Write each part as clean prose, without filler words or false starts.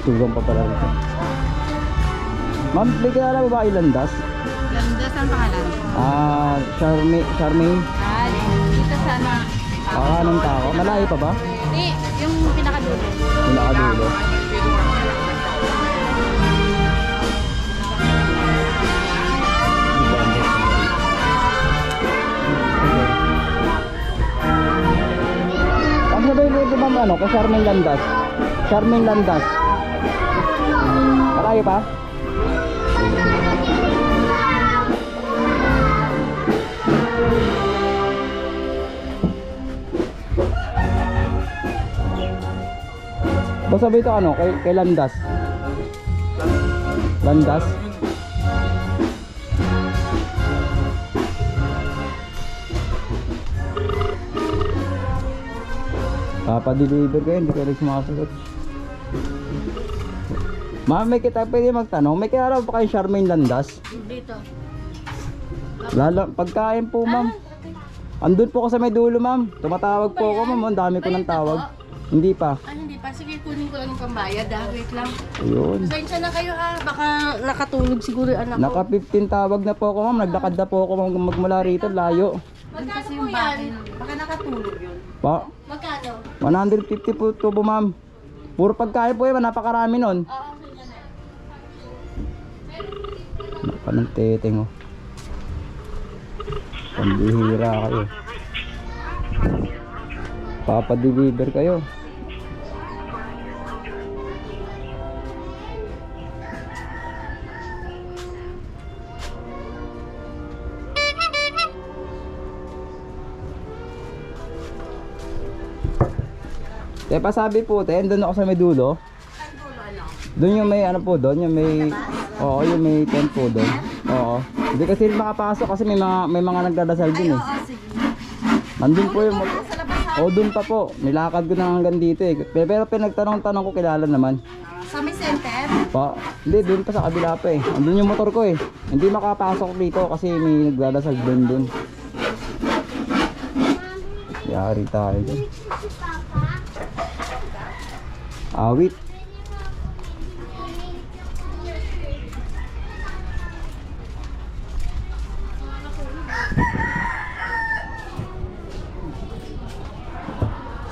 Tugang pa pala rito. Ma'am, may kilala ba kayo Landas? Landas ang pangalan. Charmaine. Dito sa ano? Anong tao? Malayo pa ba? Hindi, yung pinakadulo. Pinakadulo. Ang sabay nito ma'am ano, kay Charmaine Landas. Charmaine Landas. Malayo pa? Basta ba ito ano, kay Landas? Landas? Papadeliver kayo, hindi kayo sumasagot. Ma'am, may kita pwede magtanong, may kilala pa kayo Charmaine Landas? Dito. Pagkain po ma'am. Andun po ko sa may dulo ma'am. Tumatawag po ako ma'am, ang dami ko ng tawag. Hindi pa. Hindi pa. Sige, kunin ko lang yung pambayad ha. Wait lang. Ayun. Pasensya na kayo ha. Baka nakatulog siguro yung anak ko. Naka 15 tawag na po ako ma'am. Naglakad na po ako magmula rito, layo. Magkano po yan? Baka nakatulog yun. Pa? Magkano? 150 po ito po ma'am. Puro pagkain po yun, napakarami nun. Oo, sige na. Panang teteng oh. Pambihira kayo. Papadeliver kayo. Pasabi po, doon ako sa may dulo. Doon yung may ano po doon, yung may yung may tent po doon. Oo. Hindi kasi makapasok kasi may mga nagdadasal din eh. Nandun po yung doon pa po. Nilakad ko na hanggang dito eh. Pero pinagtanong-tanong ko kilala naman. Sa may center? Pa, hindi doon pa sa kabila pa eh. Andun yung motor ko eh. Hindi makapasok dito kasi may nagdadasal doon. Yari tayo dun. Awit.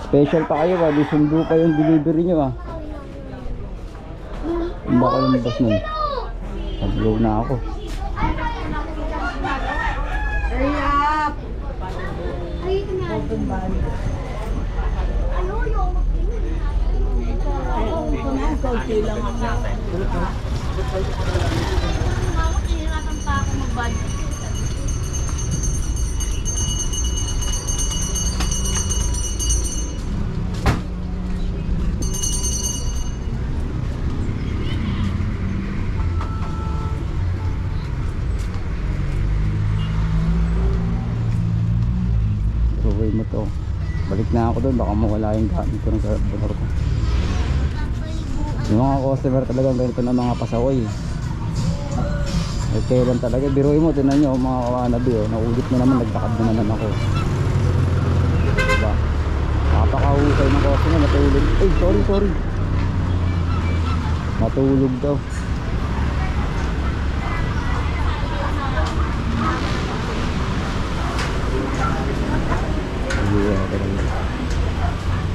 Special pa kayo di sundo pa yung delivery nyo Ang baka lumabas nun. Nag-blow na ako. Hurry up! Tuloy mo to. Balik na ako doon, baka mawala yung gamit ko ng motor ko. Yung mga customer talagang ganito na mga pasaway. Kailan talaga, biruin mo, tinan nyo mga kawanabi naulit na naman, naglakad na naman ako. Diba? Napakahusay ng customer, matulog. Ay, sorry. Matulog daw.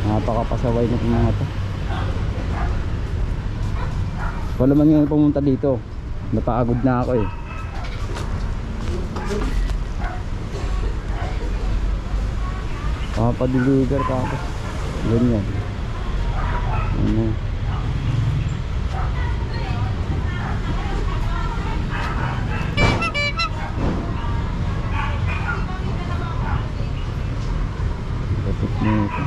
Napakapasaway na itong mga to. Wala man yung pumunta dito. Napagod na ako eh. Papadeliver ka ako. Ganyan. Ano. Tapos nito.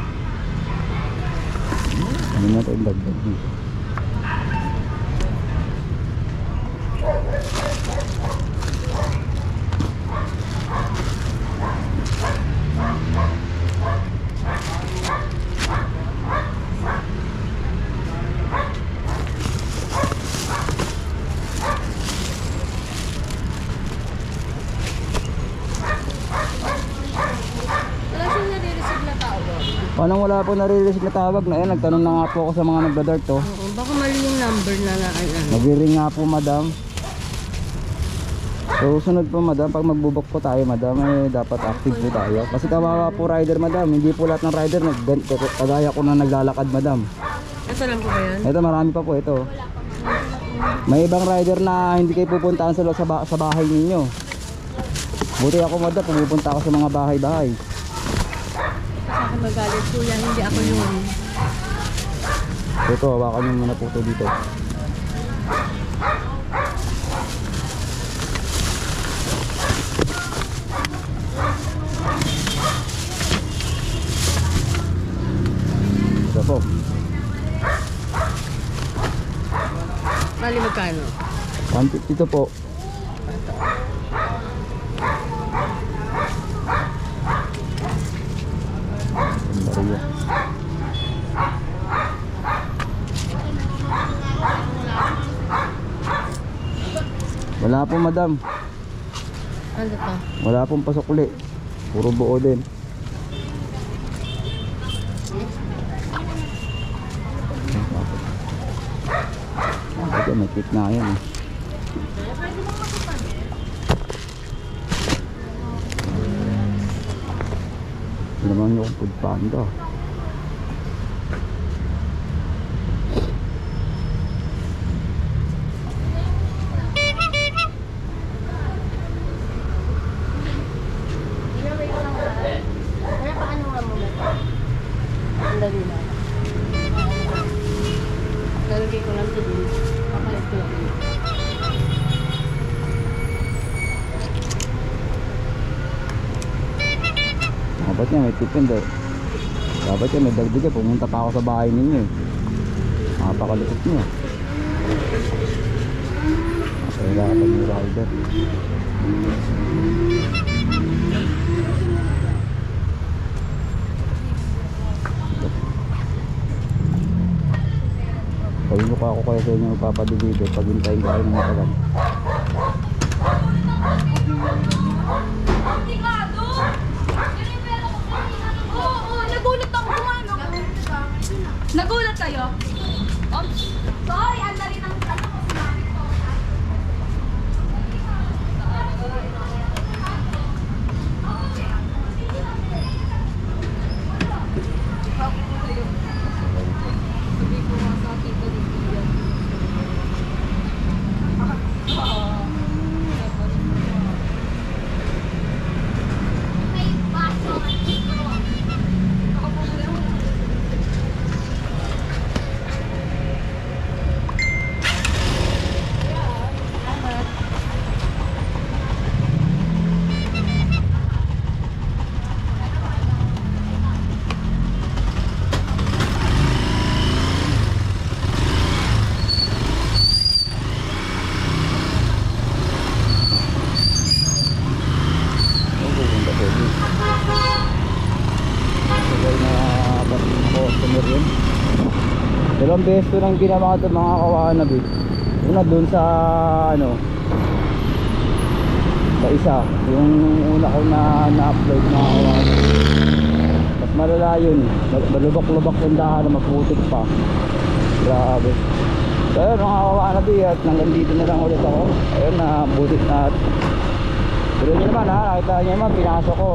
Ano na ito yung dagdag dito. Wala siyang nare-receive na tao. Parang wala po nare-receive na tawag na yan. Nagtanong na nga po ako sa mga nagda-dart Baka mali yung number na ano. Nag-ring nga po, madam. So, sunod po, madam, pag magbubok po tayo, madam, eh, dapat active po tayo. Kasi kawawa po rider, madam. Hindi po lahat ng rider, kagaya ko na naglalakad, madam. Ito lang po ba yan? Ito, marami pa po ito. May ibang rider na hindi kayo pupuntahan sa bahay ninyo. Buti ako, madam, pupunta ako sa mga bahay-bahay. Sa akin magalit po yan, hindi ako yun. Ito, hawakan nyo muna po ito dito. Ito po. Bali magkano? 150 ito po. Maria. Wala po, madam. Ano to? Wala pong pasukli. Puro buo din. Ito, may tip na yan eh. Hindi naman yung food panda. Kaya paano nga mo ba ito? Ang dali lang. Lalagay ko lang ito din. Papalit ko lang. Dapat niya may tipin daw. Dapat niya may dagdagan. Pumunta pa ako sa bahay ninyo eh. Napakalikot niyo. Kailangan yung rider. Pagin ko pa ako kaya sa inyo magpapadeliver. Paghintayin ko kayo ng matagal. Oo, nagulat ako kumano. Nagulat kayo? Oops. Sorry, ang dali ng ano ko sinabi ko. Dalawang beses ko nang ginawa ito mga kawanab eh. Una dun sa ano, sa isa, yung una ko na-upload mga kawanab. Mas malala yun, malubak-lubak yung daan na maputik pa. Grabe. So ayun mga kawanab eh, at hanggang dito na lang ulit ako. Ayun na butik na. Pero nyo naman ha, nakita nyo naman, pinasok ko.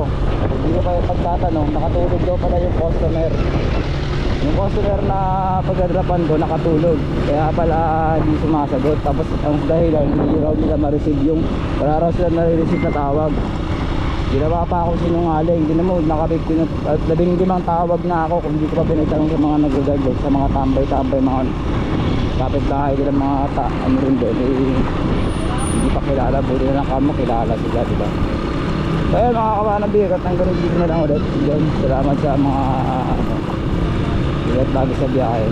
Hindi ko kayo pagtatanong, nakatulog daw pala yung customer. Yung customer na pag-adrapan ko nakatulog, kaya pala hindi sumasagot. Tapos ang dahilan hindi raw nila ma-receive yung, wala raw sila na-receive na tawag. Ginawa pa ako sinungaling, hindi naman nakabig ko at 15 tawag na ako kung hindi ko pa pinatanong sa mga nagugagod, sa mga tambay-tambay, mga kapit-bahay nila, mga ano rin doon eh, hindi pa kilala, buti na lang kamo kilala sila, diba? So ayun mga kawanabik, at hanggang dito na lang ulit. Salamat sa mga ingat bago sa biyahe.